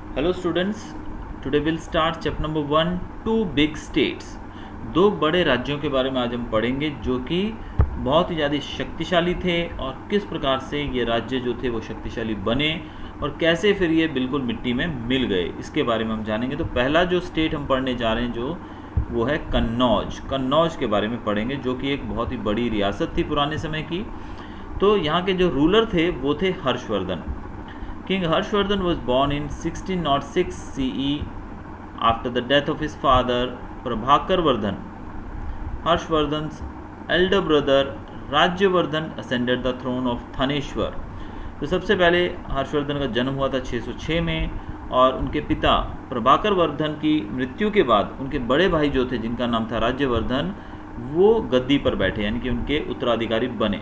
Hello students, today will start chapter number 1 two big states. दो बड़े राज्यों के बारे में आज हम पढ़ेंगे जो कि बहुत ही ज़्यादा शक्तिशाली थे और किस प्रकार से ये राज्य जो थे वो शक्तिशाली बने और कैसे फिर ये बिल्कुल मिट्टी में मिल गए, इसके बारे में हम जानेंगे। तो पहला जो स्टेट हम पढ़ने जा रहे हैं जो वो है कन्नौज। कन्नौज के बारे में पढ़ेंगे जो कि एक बहुत ही बड़ी रियासत थी पुराने समय की। तो यहाँ के जो रूलर थे वो थे Harshvardhan. King Harshvardhan was born in 1606 CE after the death of his father Prabhakarvardhan. Harshvardhan's elder brother Rajyavardhan ascended the throne of Thaneshwar. तो सबसे पहले हर्षवर्धन का जन्म हुआ था 606 में और उनके पिता प्रभाकर वर्धन की मृत्यु के बाद उनके बड़े भाई जो थे जिनका नाम था राज्यवर्धन, वो गद्दी पर बैठे यानी कि उनके उत्तराधिकारी बने।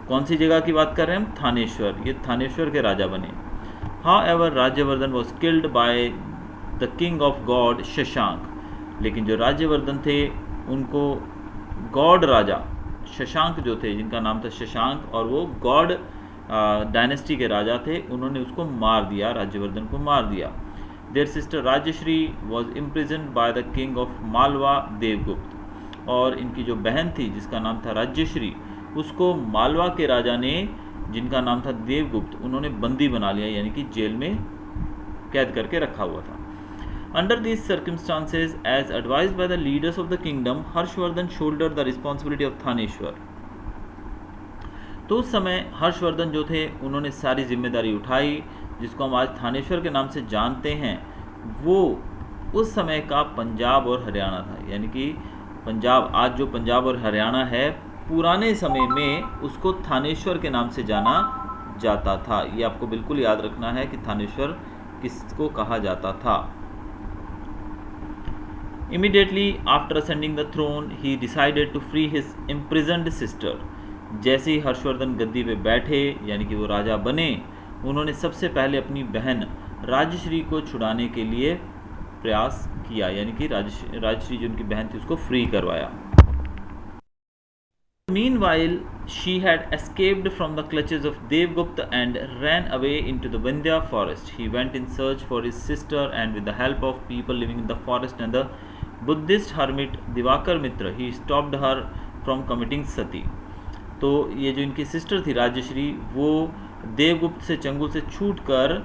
कौन सी जगह की बात कर रहे हैं हम? थानेश्वर। ये थानेश्वर के राजा बने। However, Rajyavardhan was killed by the king of God Shashank. लेकिन जो राज्यवर्धन थे उनको गॉड राजा शशांक जो थे, जिनका नाम था शशांक और वो गॉड डायनेस्टी के राजा थे, उन्होंने उसको मार दिया, राज्यवर्धन को मार दिया। Their sister Rajshree was imprisoned by the king of Malwa Devagupta. और इनकी जो बहन थी जिसका नाम था राज्यश्री, उसको मालवा के राजा ने जिनका नाम था देवगुप्त, उन्होंने बंदी बना लिया यानी कि जेल में कैद करके रखा हुआ था। Under these circumstances as advised by the leaders of the kingdom, Harshavardhan shoulder the responsibility of Thaneshwar. तो उस समय हर्षवर्धन जो थे उन्होंने सारी जिम्मेदारी उठाई, जिसको हम आज थानेश्वर के नाम से जानते हैं। वो उस समय का पंजाब और हरियाणा था, यानी कि पंजाब, आज जो पंजाब और हरियाणा है, पुराने समय में उसको थानेश्वर के नाम से जाना जाता था। ये आपको बिल्कुल याद रखना है कि थानेश्वर किसको कहा जाता था। Immediately after ascending the throne, he decided to free his imprisoned sister. जैसे ही हर्षवर्धन गद्दी पे बैठे यानी कि वो राजा बने, उन्होंने सबसे पहले अपनी बहन राजश्री को छुड़ाने के लिए प्रयास किया, यानी कि राजश्री जो उनकी बहन थी उसको फ्री करवाया। Meanwhile, she had escaped from the clutches of Devgupta and ran away into the Vindhya forest. He went in search for his sister and with the help of people living in the forest and the Buddhist hermit Divakar Mitra, he stopped her from committing sati. तो ये जो इनकी sister थी राजश्री, वो देवगुप्त से चंगुल से छूटकर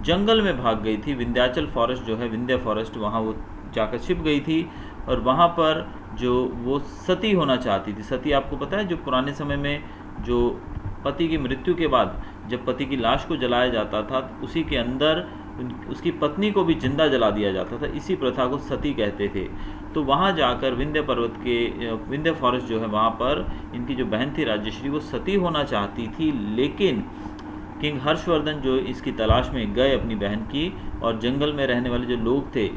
जंगल में भाग गई थी। विंध्याचल फॉरेस्ट जो है, विंध्या फॉरेस्ट, वहाँ वो जाकर छिप गई थी और वहाँ पर जो वो सती होना चाहती थी। सती आपको पता है, जो पुराने समय में जो पति की मृत्यु के बाद जब पति की लाश को जलाया जाता था, तो उसी के अंदर उसकी पत्नी को भी जिंदा जला दिया जाता था। इसी प्रथा को सती कहते थे। तो वहाँ जाकर विंध्य पर्वत के विंध्य फॉरेस्ट जो है, वहाँ पर इनकी जो बहन थी राजश्री, वो सती होना चाहती थी, लेकिन किंग हर्षवर्धन जो इसकी तलाश में गए अपनी बहन की, और जंगल में रहने वाले जो लोग थे,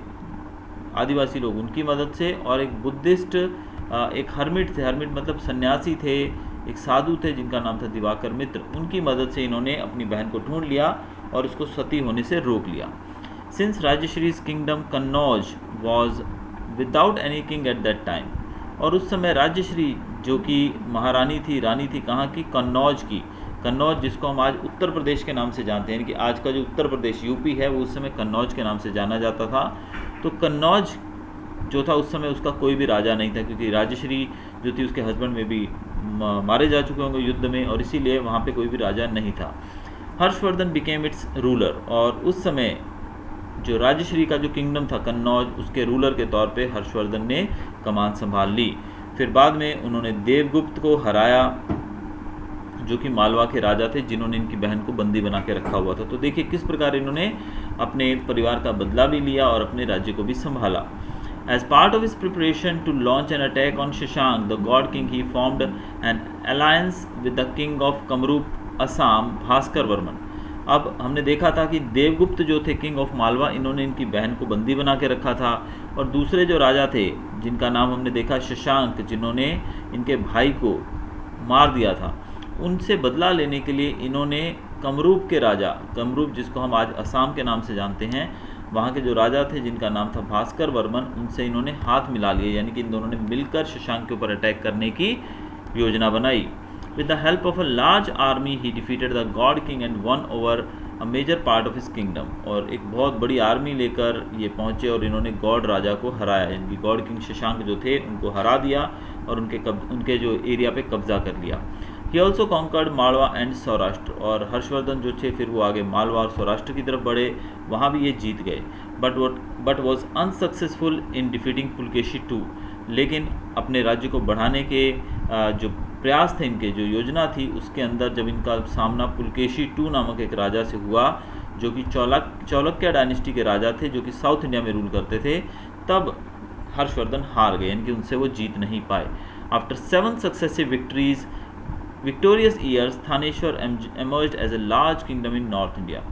आदिवासी लोग, उनकी मदद से, और एक बुद्धिस्ट एक हर्मिट थे, हर्मिट मतलब सन्यासी थे, एक साधु थे जिनका नाम था दिवाकर मित्र, उनकी मदद से इन्होंने अपनी बहन को ढूंढ लिया और उसको सती होने से रोक लिया। Since Rajshri's kingdom Kannauj was without any king at that time. और उस समय राजश्री जो कि महारानी थी, रानी थी कहाँ की? कन्नौज की। कन्नौज जिसको हम आज उत्तर प्रदेश के नाम से जानते हैं, कि आज का जो उत्तर प्रदेश यूपी है, वो उस समय कन्नौज के नाम से जाना जाता था। तो कन्नौज जो था उस समय उसका कोई भी राजा नहीं था, क्योंकि राजश्री जो थी उसके हस्बैंड में भी मारे जा चुके होंगे युद्ध में, और इसीलिए वहाँ पे कोई भी राजा नहीं था। Harshvardhan became it's ruler. और उस समय जो राजश्री का जो किंगडम था कन्नौज, उसके रूलर के तौर पे हर्षवर्धन ने कमान संभाल ली। फिर बाद में उन्होंने देवगुप्त को हराया जो कि मालवा के राजा थे, जिन्होंने इनकी बहन को बंदी बना के रखा हुआ था। तो देखिए किस प्रकार इन्होंने अपने परिवार का बदला भी लिया और अपने राज्य को भी संभाला। As part of his preparation to launch an attack on Shashank, the God King, he formed an alliance with the king of Kamrup, Assam, Bhaskar Varman. अब हमने देखा था कि देवगुप्त जो थे किंग ऑफ मालवा, इन्होंने इनकी बहन को बंदी बना के रखा था, और दूसरे जो राजा थे जिनका नाम हमने देखा शशांक, जिन्होंने इनके भाई को मार दिया था, उनसे बदला लेने के लिए इन्होंने कमरूप के राजा, कमरूप जिसको हम आज असम के नाम से जानते हैं, वहाँ के जो राजा थे जिनका नाम था भास्कर वर्मन, उनसे इन्होंने हाथ मिला लिए, यानी कि इन दोनों ने मिलकर शशांक के ऊपर अटैक करने की योजना बनाई। With the help of a large army, he defeated the God King and won over a major part of his kingdom, और एक बहुत बड़ी आर्मी लेकर ये पहुँचे और इन्होंने गौड़ राजा को हराया, इनकी गौड़ किंग शशांक जो थे उनको हरा दिया और उनके जो एरिया पे कब्जा कर लिया। He also conquered Malwa and Saurashtra, और हर्षवर्धन जो थे फिर वो आगे मालवा और सौराष्ट्र की तरफ बढ़े, वहाँ भी ये जीत गए, but was unsuccessful in defeating Pulakeshi two, लेकिन अपने राज्य को बढ़ाने के जो प्रयास थे इनके, जो योजना थी उसके अंदर जब इनका सामना पुलकेशी टू नामक एक राजा से हुआ जो कि चालुक्य डायनेस्टी के राजा थे, जो कि साउथ इंडिया में रूल करते थे, तब हर्षवर्धन हार गए, यानी कि उनसे वो जीत नहीं पाए। After 7 successive victorious years Thaneshwar emerged as a large kingdom in north India.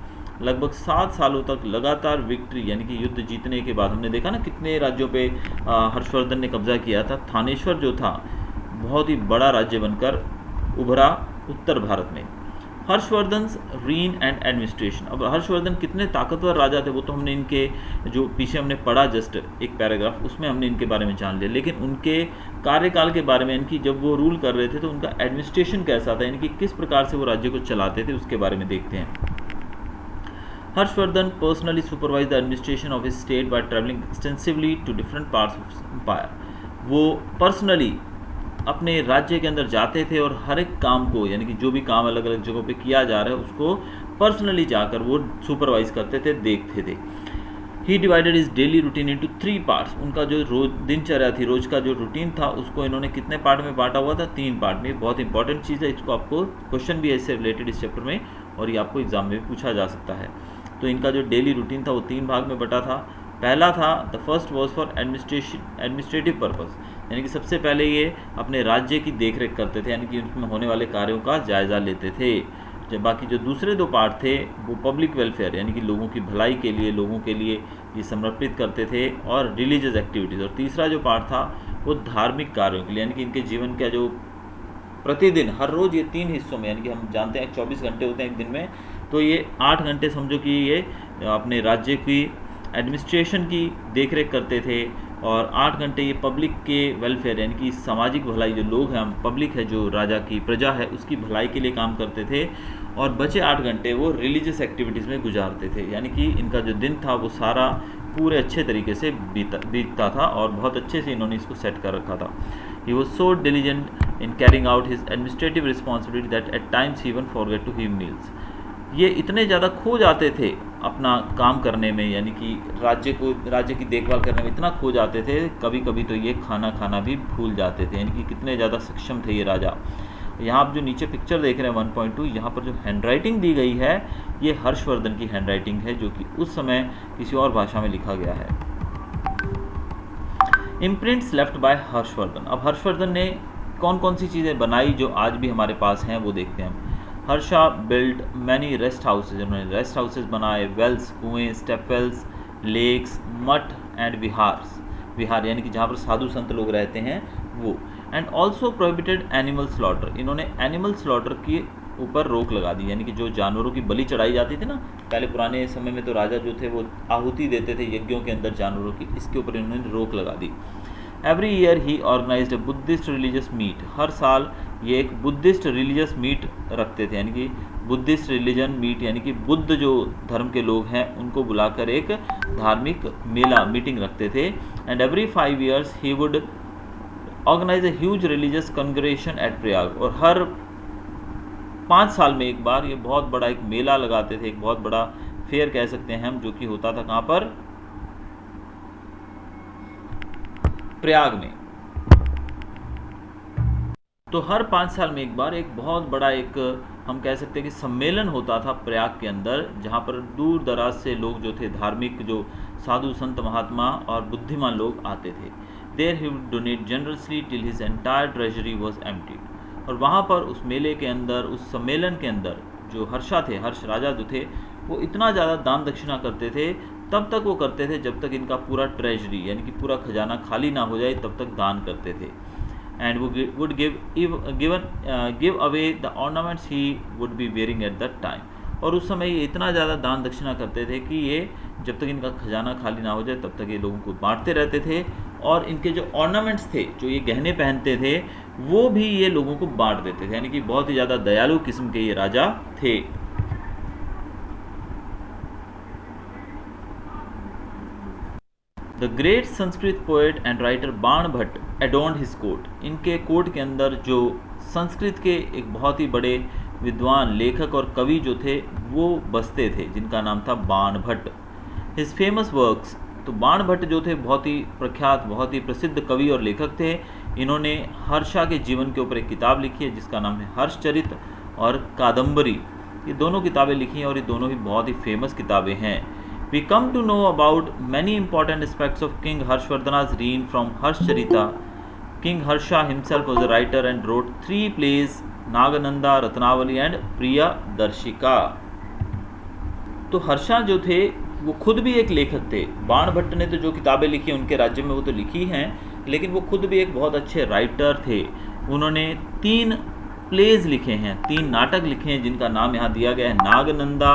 लगभग 7 सालों तक लगातार विक्ट्री यानी कि युद्ध जीतने के बाद, हमने देखा ना कितने राज्यों पे हर्षवर्धन ने कब्जा किया था, थानेश्वर जो था बहुत ही बड़ा राज्य बनकर उभरा उत्तर भारत में। हर्षवर्धन रीन एंड एडमिनिस्ट्रेशन, अब हर्षवर्धन कितने ताकतवर राजा थे वो तो हमने इनके जो पीछे हमने पढ़ा जस्ट एक पैराग्राफ, उसमें हमने इनके बारे में जान लिया, लेकिन उनके कार्यकाल के बारे में, इनकी जब वो रूल कर रहे थे तो उनका एडमिनिस्ट्रेशन कैसा था, यानी कि किस प्रकार से वो राज्य को चलाते थे, उसके बारे में देखते हैं। Harshavardhan personally supervise the administration of his state by travelling extensively to different parts of empire. वो पर्सनली अपने राज्य के अंदर जाते थे और हर एक काम को, यानी कि जो भी काम अलग अलग जगहों पे किया जा रहा है उसको पर्सनली जाकर वो सुपरवाइज करते थे, देखते थे। He divided is daily routine into 3 parts, उनका जो रोज दिनचर्या थी, रोज का जो रूटीन था उसको इन्होंने कितने पार्ट में बांटा हुआ था, 3 पार्ट में। बहुत इंपॉर्टेंट चीज़ है, इसको आपको क्वेश्चन भी है इससे रिलेटेड इस चैप्टर में, और ये आपको एग्जाम में भी पूछा जा सकता है। तो इनका जो डेली रूटीन था वो 3 भाग में बटा था। पहला था the first was for administrative purpose, यानी कि सबसे पहले ये अपने राज्य की देखरेख करते थे, यानी कि उसमें होने वाले कार्यों का जायज़ा लेते थे। जब बाकी जो दूसरे 2 पार्ट थे वो पब्लिक वेलफेयर, यानी कि लोगों की भलाई के लिए, लोगों के लिए ये समर्पित करते थे, और रिलीजियस एक्टिविटीज़। और तीसरा जो पार्ट था वो धार्मिक कार्यों के लिए, यानी कि इनके जीवन का जो प्रतिदिन हर रोज़ ये 3 हिस्सों में, यानी कि हम जानते हैं 24 घंटे होते हैं एक दिन में, तो ये 8 घंटे समझो कि ये अपने राज्य की एडमिनिस्ट्रेशन की देखरेख करते थे, और 8 घंटे ये पब्लिक के वेलफेयर यानी कि सामाजिक भलाई, जो लोग हैं, पब्लिक है, जो राजा की प्रजा है, उसकी भलाई के लिए काम करते थे, और बचे 8 घंटे वो रिलीजियस एक्टिविटीज़ में गुजारते थे। यानी कि इनका जो दिन था वो सारा पूरे अच्छे तरीके से बीतता था, और बहुत अच्छे से इन्होंने इसको सेट कर रखा था। He was so diligent in carrying out his administrative responsibility that at times he even forget to have meals. ये इतने ज़्यादा खो जाते थे अपना काम करने में, यानी कि राज्य की देखभाल करने में इतना खो जाते थे, कभी कभी तो ये खाना भी भूल जाते थे, यानी कि कितने ज़्यादा सक्षम थे ये राजा। यहाँ आप जो नीचे पिक्चर देख रहे हैं 1.2, यहाँ पर जो हैंडराइटिंग दी गई है ये हर्षवर्धन की हैंडराइटिंग है, जो कि उस समय किसी और भाषा में लिखा गया है। इम्प्रिंट्स लेफ्ट बाय हर्षवर्धन, अब हर्षवर्धन ने कौन कौन सी चीज़ें बनाई जो आज भी हमारे पास हैं वो देखते हैं हम। Harsha build many rest houses, उन्होंने रेस्ट हाउसेज बनाए, वेल्स, कुएँ, स्टेप वेल्स, लेक्स, मठ एंड विहार यानी कि जहाँ पर साधु संत लोग रहते हैं वो। And also prohibited animal slaughter, इन्होंने एनिमल स्लॉटर के ऊपर रोक लगा दी, यानी कि जो जानवरों की बलि चढ़ाई जाती थी ना पहले पुराने समय में, तो राजा जो थे वो आहुति देते थे यज्ञों के अंदर जानवरों की, इसके ऊपर इन्होंने रोक लगा दी। Every year he organized a Buddhist religious meet, हर साल ये एक बुद्धिस्ट रिलीजियस मीट रखते थे, यानी कि बुद्धिस्ट रिलीजन मीट यानी कि बुद्ध जो धर्म के लोग हैं उनको बुलाकर एक धार्मिक मेला मीटिंग रखते थे। And every 5 years he would organize a huge religious congregation at Prayag, और हर 5 साल में एक बार ये बहुत बड़ा एक मेला लगाते थे, एक बहुत बड़ा फेयर कह सकते हैं हम, जो कि होता था कहाँ पर, प्रयाग में। तो हर 5 साल में एक बार एक बहुत बड़ा एक हम कह सकते हैं कि सम्मेलन होता था प्रयाग के अंदर, जहाँ पर दूर दराज से लोग जो थे, धार्मिक जो साधु संत महात्मा और बुद्धिमान लोग आते थे। There he would donate generously till his entire treasury was emptied, और वहाँ पर उस मेले के अंदर, उस सम्मेलन के अंदर जो हर्ष राजा जो थे वो इतना ज़्यादा दान दक्षिणा करते थे, तब तक वो करते थे जब तक इनका पूरा ट्रेजरी यानी कि पूरा खजाना खाली ना हो जाए, तब तक दान करते थे। एंड वो would give away the ornaments he would be wearing eight that time, और उस समय ये इतना ज़्यादा दान दक्षिणा करते थे कि ये जब तक इनका खजाना खाली ना हो जाए तब तक ये लोगों को बांटते रहते थे, और इनके जो ऑर्नामेंट्स थे, जो ये गहने पहनते थे, वो भी ये लोगों को बांट देते थे, यानी कि बहुत ही ज़्यादा दयालु किस्म के ये राजा थे। The great Sanskrit poet and writer बाण भट्ट एडोन्ड हिज कोर्ट। इनके कोर्ट के अंदर जो संस्कृत के एक बहुत ही बड़े विद्वान लेखक और कवि जो थे वो बसते थे, जिनका नाम था बाण भट्ट। हिज फेमस वर्क्स, तो बाण भट्ट जो थे बहुत ही प्रख्यात, बहुत ही प्रसिद्ध कवि और लेखक थे। इन्होंने हर्षा के जीवन के ऊपर एक किताब लिखी है जिसका नाम है हर्षचरित और कादम्बरी। ये दोनों किताबें लिखी हैं और ये दोनों ही बहुत ही फेमस किताबें हैं। We come to know about many important aspects of King Harshvardhana's reign from Harshcharita. King Harsha himself was a writer and wrote 3 plays, Nagananda, Ratnavali and Priyadarshika. तो हर्षा जो थे वो खुद भी एक लेखक थे। बाण भट्ट ने तो जो किताबें लिखी हैं उनके राज्य में वो तो लिखी हैं, लेकिन वो खुद भी एक बहुत अच्छे राइटर थे। उन्होंने 3 प्लेज लिखे हैं, 3 नाटक लिखे हैं जिनका नाम यहाँ दिया गया है नागनंदा,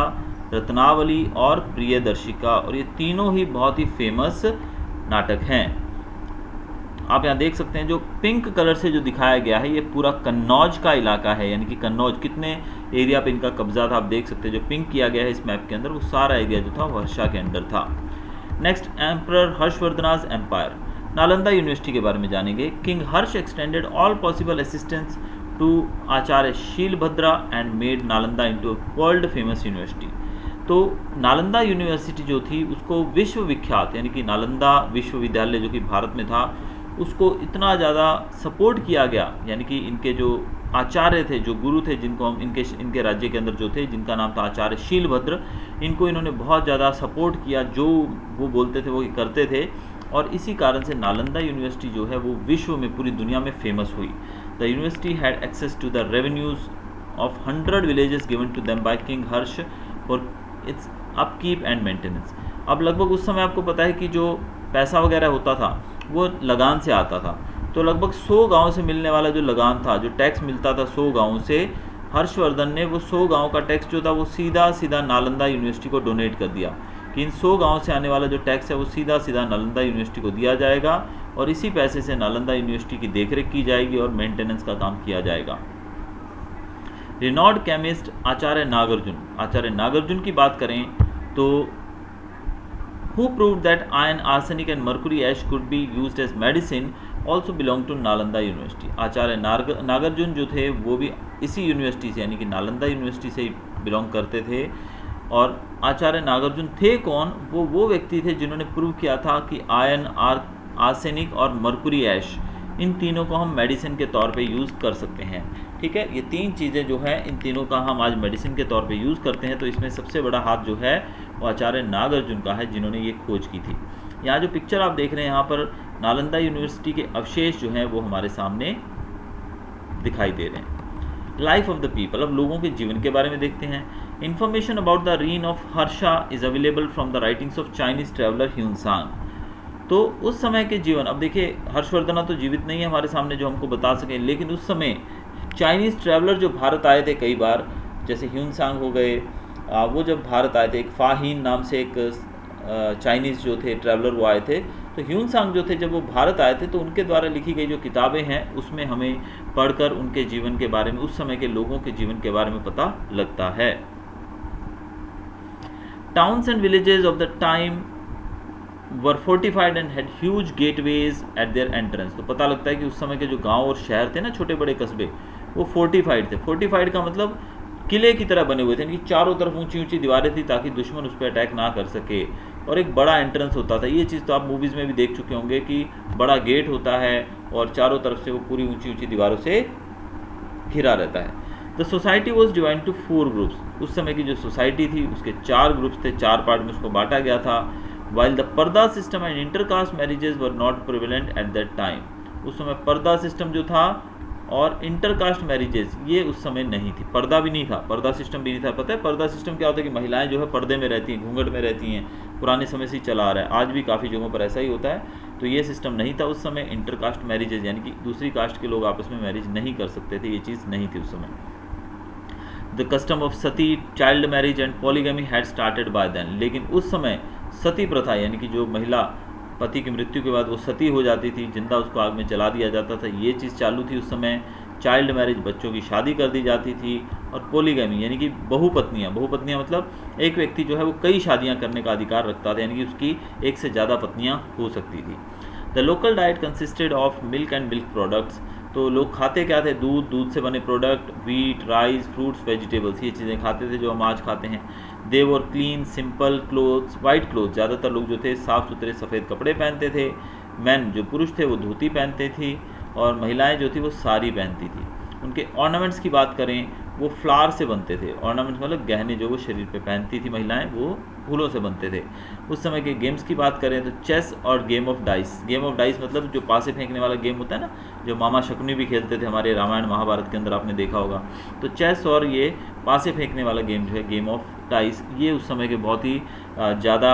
रत्नावली और प्रियदर्शिका, और ये तीनों ही बहुत ही फेमस नाटक हैं। आप यहाँ देख सकते हैं जो पिंक कलर से जो दिखाया गया है ये पूरा कन्नौज का इलाका है, यानी कि कन्नौज कितने एरिया पे इनका कब्जा था आप देख सकते हैं। जो पिंक किया गया है इस मैप के अंदर वो सारा एरिया जो था वो हर्षा के अंडर था। Next, emperor Harshavardhana's empire. Nalanda university के बारे में जानेंगे। King Harsha extended all possible assistance to Acharya Shilabhadra and made Nalanda into world famous university. तो नालंदा यूनिवर्सिटी जो थी उसको विश्व विख्यात, यानी कि नालंदा विश्वविद्यालय जो कि भारत में था, उसको इतना ज़्यादा सपोर्ट किया गया, यानी कि इनके जो आचार्य थे, जो गुरु थे, जिनको हम इनके राज्य के अंदर जो थे, जिनका नाम था आचार्य शीलभद्र, इनको इन्होंने बहुत ज़्यादा सपोर्ट किया, जो वो बोलते थे वो करते थे, और इसी कारण से नालंदा यूनिवर्सिटी जो है वो विश्व में, पूरी दुनिया में फेमस हुई। The university had access to the revenues of 100 villages given to them by king Harsh for its upkeep and maintenance. अब लगभग उस समय आपको पता है कि जो पैसा वगैरह होता था वो लगान से आता था, तो लगभग 100 गाँव से मिलने वाला जो लगान था, जो टैक्स मिलता था 100 गाँव से, हर्षवर्धन ने वो 100 गाँव का टैक्स जो था वो सीधा सीधा नालंदा यूनिवर्सिटी को डोनेट कर दिया कि इन 100 गाँव से आने वाला जो टैक्स है वो सीधा सीधा नालंदा यूनिवर्सिटी को दिया जाएगा और इसी पैसे से नालंदा यूनिवर्सिटी की देखरेख की जाएगी और मेंटेनेंस का काम किया जाएगा। रिनॉर्ड केमिस्ट आचार्य नागार्जुन। आचार्य नागार्जुन की बात करें तो who proved that iron, arsenic and mercury ash could be used as medicine also belong to Nalanda university. Acharya Nagarjuna जो थे वो भी इसी यूनिवर्सिटी से, यानी कि नालंदा यूनिवर्सिटी से बिलोंग करते थे। और आचार्य नागार्जुन थे कौन? वो व्यक्ति थे जिन्होंने प्रूव किया था कि आयरन, आर्सेनिक और मर्कुरी ऐश, इन तीनों को हम मेडिसिन के तौर पे यूज़ कर सकते हैं। ठीक है, ये 3 चीज़ें जो है इन तीनों का हम आज मेडिसिन के तौर पे यूज़ करते हैं। तो इसमें सबसे बड़ा हाथ जो है वो आचार्य नागार्जुन का है, जिन्होंने ये खोज की थी। यहाँ जो पिक्चर आप देख रहे हैं यहाँ पर नालंदा यूनिवर्सिटी के अवशेष जो हैं वो हमारे सामने दिखाई दे रहे हैं। लाइफ ऑफ द पीपल, अब लोगों के जीवन के बारे में देखते हैं। Information about the reign of Harsha is available from the writings of Chinese traveller Hiuen Tsang. तो उस समय के जीवन, अब देखिए हर्षवर्धना तो जीवित नहीं है हमारे सामने जो हमको बता सकें, लेकिन उस समय चाइनीज़ ट्रैवलर जो भारत आए थे कई बार, जैसे ह्यूनसांग हो गए, वो जब भारत आए थे, एक फाहीन नाम से एक चाइनीज़ जो थे ट्रैवलर वो आए थे। तो ह्यूनसांग जो थे जब वो भारत आए थे तो उनके द्वारा लिखी गई जो किताबें हैं उसमें हमें पढ़कर उनके जीवन के बारे में, उस समय के लोगों के जीवन के बारे में पता लगता है। Towns and villages of the time were fortified and had huge gateways eight there entrance. तो पता लगता है कि उस समय के जो गांव और शहर थे ना, छोटे बड़े कस्बे, वो फोर्टिफाइड थे। फोर्टिफाइड का मतलब किले की तरह बने हुए थे, यानी कि चारों तरफ ऊंची ऊंची दीवारें थी ताकि दुश्मन उस पर अटैक ना कर सके, और एक बड़ा एंट्रेंस होता था। ये चीज़ तो आप मूवीज़ में भी देख चुके होंगे कि बड़ा गेट होता है और चारों तरफ से वो पूरी ऊंची ऊंची दीवारों से घिरा रहता है। The society was divide two 4 groups. उस समय की जो सोसाइटी थी उसके 4 ग्रुप्स थे, 4 पार्ट में उसको बांटा गया था। While the पर्दा system and intercaste marriages were not prevalent eight that time. उस समय पर्दा सिस्टम जो था और इंटरकास्ट मैरिजेज ये उस समय नहीं थी। पर्दा भी नहीं था, पर्दा सिस्टम भी नहीं था। पता है पर्दा सिस्टम क्या होता है कि महिलाएं जो है पर्दे में रहती हैं, घूंघट में रहती हैं, पुराने समय से ही चला आ रहा है, आज भी काफ़ी जगहों पर ऐसा ही होता है। तो ये सिस्टम नहीं था उस समय। इंटरकास्ट मैरिजेज यानी कि दूसरी कास्ट के लोग आपस में मैरिज नहीं कर सकते थे, ये चीज़ नहीं थी उस समय। The custom of sati, child marriage and polygamy had started by then. लेकिन उस समय सती प्रथा, यानी कि जो महिला पति की मृत्यु के बाद वो सती हो जाती थी, जिंदा उसको आग में जला दिया जाता था, ये चीज़ चालू थी उस समय। चाइल्ड मैरिज, बच्चों की शादी कर दी जाती थी, और पोलीगैमी यानी कि बहुपत्नियाँ मतलब एक व्यक्ति जो है वो कई शादियाँ करने का अधिकार रखता था, यानी कि उसकी एक से ज़्यादा पत्नियाँ हो सकती थी। The local diet consisted of milk and milk products, तो लोग खाते क्या थे? दूध से बने product, wheat, rice, fruits, vegetables, ये चीज़ें खाते थे जो हम आज खाते हैं। They were clean simple clothes, white cloth, ज़्यादातर लोग जो थे साफ़ सुथरे सफ़ेद कपड़े पहनते थे। मैन जो पुरुष थे वो धोती पहनते थी और महिलाएं जो थी वो साड़ी पहनती थी। उनके ऑर्नामेंट्स की बात करें, वो फ्लावर से बनते थे। ऑर्नामेंट्स मतलब गहने जो वो शरीर पे पहनती थी महिलाएं, वो फूलों से बनते थे। उस समय के गेम्स की बात करें तो चेस और गेम ऑफ डाइस मतलब जो पासे फेंकने वाला गेम होता है ना, जो मामा शकुनी भी खेलते थे हमारे रामायण महाभारत के अंदर, आपने देखा होगा। तो चेस और ये पासे फेंकने वाला गेम जो है गेम ऑफ डाइस, ये उस समय के बहुत ही ज़्यादा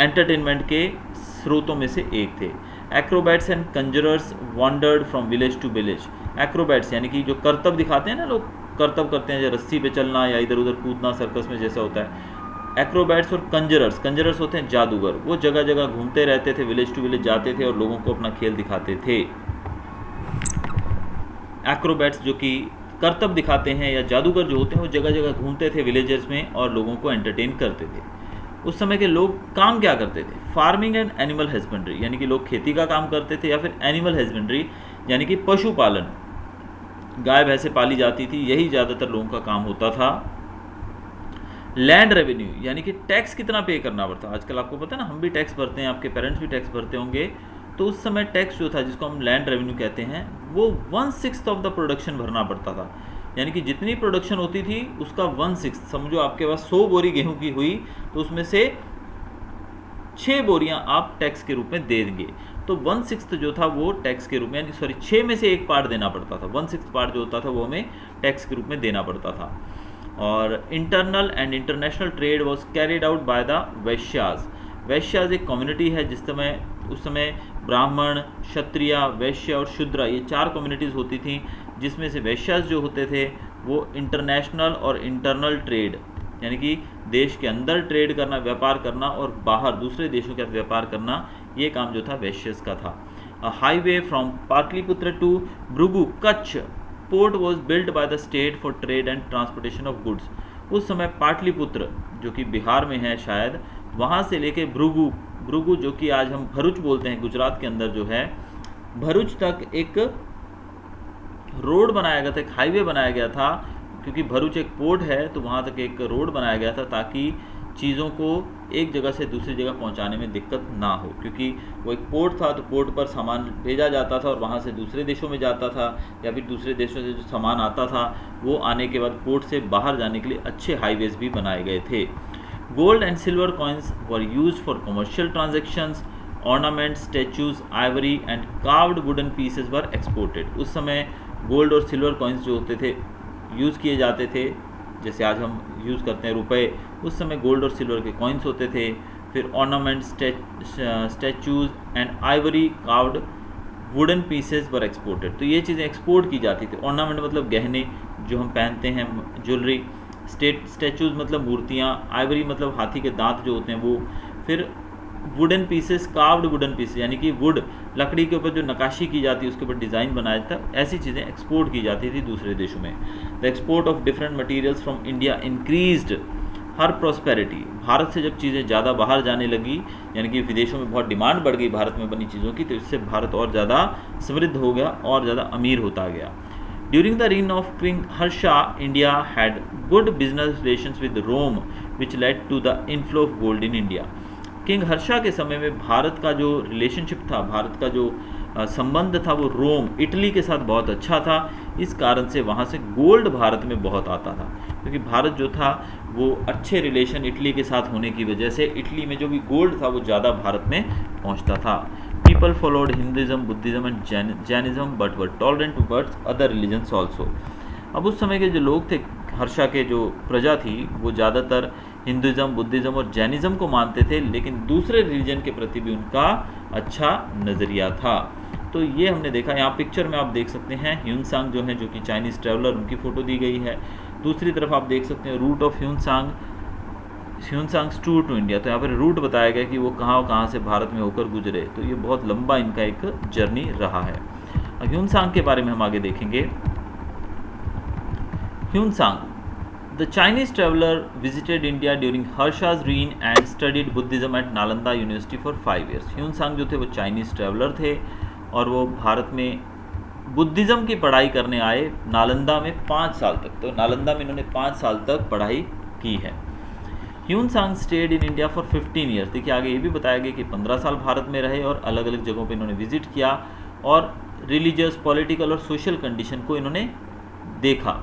एंटरटेनमेंट के स्रोतों में से एक थे। Acrobats and conjurers wandered from village to village. Acrobats यानी कि जो करतब दिखाते हैं ना, लोग करतब करते हैं, जो रस्सी पे चलना या इधर उधर कूदना सर्कस में जैसा होता है। एक्रोबैट्स और कंजरर्स होते हैं जादूगर, वो जगह जगह घूमते रहते थे, विलेज टू विलेज जाते थे और लोगों को अपना खेल दिखाते थे। एक्रोबैट्स जो कि करतब दिखाते हैं या जादूगर जो होते हैं, वो जगह जगह घूमते थे विलेजेस में और लोगों को एंटरटेन करते थे। उस समय के लोग काम क्या करते थे? फार्मिंग एंड एनिमल हस्बेंड्री, यानी कि लोग खेती का काम करते थे, या फिर एनिमल हस्बेंड्री यानी कि पशुपालन, गाय भैंसे पाली जाती थी, यही ज़्यादातर लोगों का काम होता था। लैंड रेवेन्यू यानी कि टैक्स कितना पे करना पड़ता। आजकल आपको पता है ना, हम भी टैक्स भरते हैं, आपके पेरेंट्स भी टैक्स भरते होंगे। तो उस समय टैक्स जो था, जिसको हम लैंड रेवेन्यू कहते हैं, वो 1/6 ऑफ द प्रोडक्शन भरना पड़ता था। यानी कि जितनी प्रोडक्शन होती थी उसका 1/6, समझो आपके पास 100 बोरी गेहूं की हुई तो उसमें से 6 बोरियां आप टैक्स के रूप में दे देंगे। तो 1/6 जो था वो टैक्स के रूप में, यानी 6 में से एक पार्ट देना पड़ता था। 1/6 पार्ट जो होता था वो हमें टैक्स के रूप में देना पड़ता था। और internal and international trade was carried out by the Vaishyas. Vaishyas एक कम्युनिटी है उस समय ब्राह्मण, क्षत्रिय, वैश्य और शूद्र, ये 4 कम्युनिटीज़ होती थी, जिसमें से वैश्याज जो होते थे वो इंटरनेशनल और इंटरनल ट्रेड, यानी कि देश के अंदर ट्रेड करना, व्यापार करना, और बाहर दूसरे देशों के साथ व्यापार करना, ये काम जो था वैश्यस का था। A highway from Pataliputra to Bhrigu Kachchh port was built by the state for trade and transportation of goods. उस समय पाटलिपुत्र जो कि बिहार में है शायद, वहाँ से लेके भृगु जो कि आज हम भरूच बोलते हैं, गुजरात के अंदर जो है, भरूच तक एक रोड बनाया गया था, एक हाईवे बनाया गया था। क्योंकि भरूच एक पोर्ट है तो वहाँ तक एक रोड बनाया गया था ताकि चीज़ों को एक जगह से दूसरी जगह पहुँचाने में दिक्कत ना हो, क्योंकि वो एक पोर्ट था तो पोर्ट पर सामान भेजा जाता था और वहाँ से दूसरे देशों में जाता था, या फिर दूसरे देशों से जो सामान आता था वो आने के बाद पोर्ट से बाहर जाने के लिए अच्छे हाईवेज भी बनाए गए थे। Gold and silver coins were used for commercial transactions, ornaments, statues, Ivory and carved wooden pieces were exported. उस समय गोल्ड और सिल्वर कॉइन्स जो होते थे यूज़ किए जाते थे, जैसे आज हम यूज़ करते हैं रुपए, उस समय गोल्ड और सिल्वर के कॉइन्स होते थे। फिर ornaments, statues and Ivory carved wooden pieces were exported, तो ये चीज़ें एक्सपोर्ट की जाती थी। ऑर्नामेंट मतलब गहने जो हम पहनते हैं, ज्वेलरी। स्टैचूज मतलब मूर्तियाँ, आइवरी मतलब हाथी के दांत जो होते हैं वो। फिर wooden pieces, carved wooden pieces यानी कि वुड, लकड़ी के ऊपर जो नक्काशी की जाती है उसके ऊपर डिज़ाइन बनाया था, ऐसी चीज़ें एक्सपोर्ट की जाती थी दूसरे देशों में। The export of different materials from India increased her prosperity. Bharat से जब चीज़ें ज़्यादा बाहर जाने लगी, यानी कि विदेशों में बहुत डिमांड बढ़ गई भारत में बनी चीज़ों की, तो इससे भारत और ज़्यादा समृद्ध हो गया और ज़्यादा अमीर होता गया। During the reign of King Harsha, India had good business relations with Rome, which led to the inflow of gold in India. King Harsha के समय में भारत का जो रिलेशनशिप था, भारत का जो संबंध था, वो रोम, इटली के साथ बहुत अच्छा था। इस कारण से वहाँ से गोल्ड भारत में बहुत आता था, क्योंकि भारत जो था वो अच्छे रिलेशन इटली के साथ होने की वजह से इटली में जो भी गोल्ड था वो ज़्यादा भारत में पहुँचता था। People followed Hinduism, Buddhism and Jainism but were tolerant towards other religions also. अब उस समय के जो लोग थे, हर्षा के जो प्रजा थी, वो ज़्यादातर हिंदुज़म, बुद्धिज़्म और जैनिज़्म को मानते थे, लेकिन दूसरे रिलीजन के प्रति भी उनका अच्छा नज़रिया था। तो ये हमने देखा। यहाँ पिक्चर में आप देख सकते हैं ह्यूनसांग जो है, जो कि चाइनीज़ ट्रैवलर, उनकी फ़ोटो दी गई है। दूसरी तरफ आप देख सकते हैं route of Hiuen Tsang's tour to India. तो यहाँ पर रूट बताया गया कि वो कहाँ से भारत में होकर गुजरे। तो ये बहुत लंबा इनका एक जर्नी रहा है। ह्यूनसांग के बारे में हम आगे देखेंगे। Hyun-sang, the Chinese traveler, visited India during Harsha's reign and studied Buddhism at Nalanda University for 5 years. Hyun-sang जो थे वो चाइनीज़ ट्रैवलर थे और वो भारत में बुद्धिज़्म की पढ़ाई करने आए नालंदा में 5 साल तक। तो नालंदा में इन्होंने 5 साल तक पढ़ाई की है। Hyun-sang stayed in India for 15 years. देखिए आगे ये भी बताया गया कि 15 साल भारत में रहे और अलग अलग जगहों पे इन्होंने विजिट किया और रिलीजियस, पॉलिटिकल और सोशल कंडीशन को इन्होंने देखा।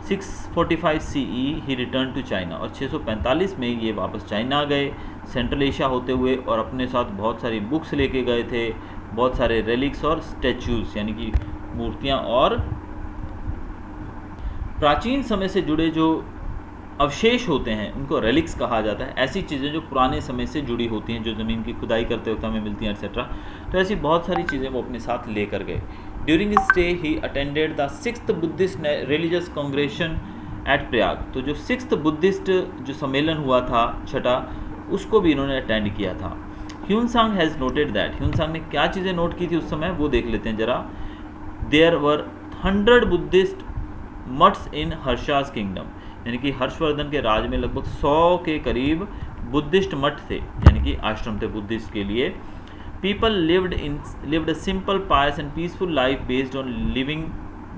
645 CE he return to China, और 645 में ये वापस चाइना गए सेंट्रल एशिया होते हुए, और अपने साथ बहुत सारी बुक्स लेके गए थे, बहुत सारे रेलिक्स और स्टैचूज यानी कि मूर्तियाँ और प्राचीन समय से जुड़े जो अवशेष होते हैं उनको रेलिक्स कहा जाता है। ऐसी चीज़ें जो पुराने समय से जुड़ी होती हैं, जो ज़मीन की खुदाई करते वक्त हमें मिलती हैं एक्सेट्रा। तो ऐसी बहुत सारी चीज़ें वो अपने साथ लेकर गए। During his stay he attended the 6th Buddhist religious congregation at Prayag. तो जो 6th बुद्धिस्ट जो सम्मेलन हुआ था छठा, उसको भी इन्होंने अटेंड किया था। Hyun-sang has noted that, Hyun-sang ने क्या चीज़ें नोट की थी उस समय वो देख लेते हैं ज़रा। देयर वर 100 बुद्धिस्ट मठ्स इन हर्षास किंगडम, यानी कि हर्षवर्धन के राज में लगभग 100 के करीब बुद्धिस्ट मठ थे, यानी कि आश्रम थे बुद्धिस्ट के लिए। People lived a simple, pious and peaceful life based on living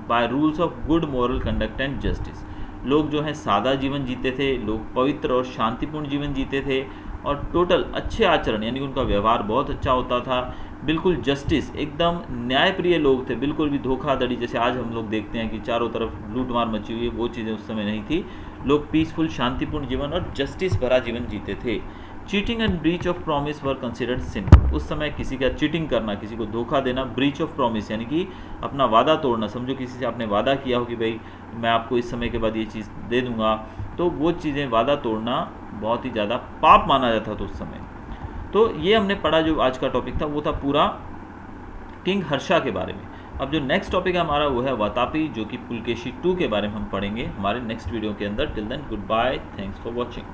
by rules of good moral conduct and justice. लोग जो हैं सादा जीवन जीते थे, लोग पवित्र और शांतिपूर्ण जीवन जीते थे और टोटल अच्छे आचरण, यानी उनका व्यवहार बहुत अच्छा होता था, बिल्कुल जस्टिस, एकदम न्यायप्रिय लोग थे, बिल्कुल भी धोखाधड़ी जैसे आज हम लोग देखते हैं कि चारों तरफ लूटमार मची हुई है, वो चीज़ें उस समय नहीं थी। लोग पीसफुल, शांतिपूर्ण जीवन और जस्टिस भरा जीवन जीते थे। Cheating and breach of promise were considered sin. उस समय किसी का चीटिंग करना, किसी को धोखा देना, ब्रीच ऑफ प्रॉमिस यानी कि अपना वादा तोड़ना, समझो किसी से आपने वादा किया हो कि भाई मैं आपको इस समय के बाद ये चीज़ दे दूंगा, तो वो चीज़ें, वादा तोड़ना बहुत ही ज़्यादा पाप माना जाता था उस समय। तो ये हमने पढ़ा, जो आज का टॉपिक था वो था पूरा किंग हर्षा के बारे में। अब जो नेक्स्ट टॉपिक है हमारा वो है वातापी, जो कि पुलकेशी 2 के बारे में हम पढ़ेंगे हमारे नेक्स्ट वीडियो के अंदर। Till then goodbye, thanks for watching.